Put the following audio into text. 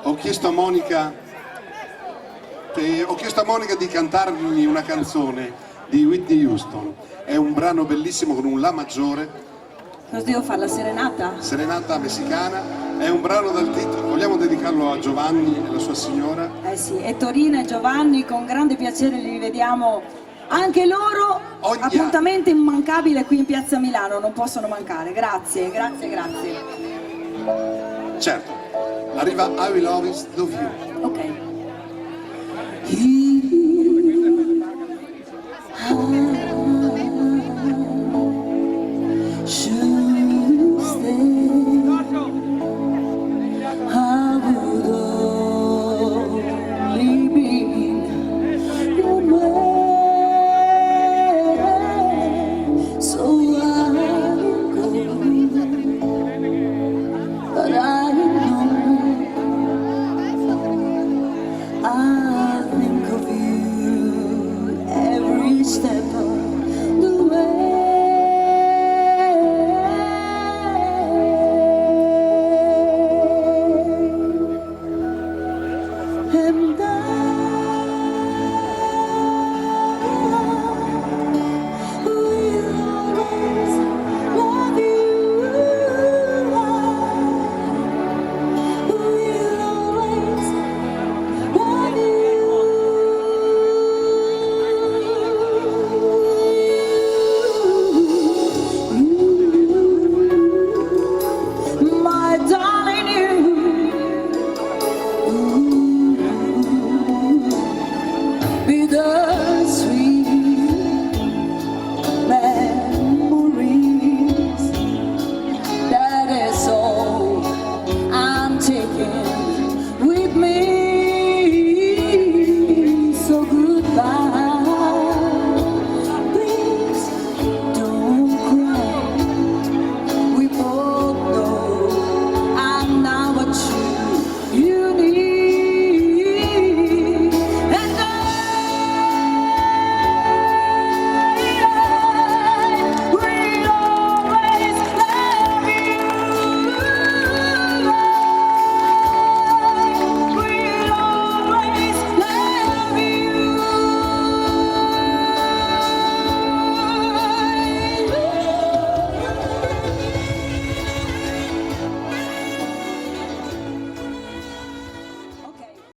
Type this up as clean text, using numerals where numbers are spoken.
ho chiesto a Monica di cantarmi una canzone di Whitney Houston. È un brano bellissimo con un La maggiore. Cosa devo fare? La serenata? Serenata messicana. È un brano dal titolo, vogliamo dedicarlo a Giovanni e alla sua signora? Eh sì, e Torina e Giovanni con grande piacere li rivediamo anche loro. Appuntamento immancabile qui in Piazza Milano, non possono mancare. Grazie, grazie, grazie. Certo, arriva I Will Always Love You. Ok.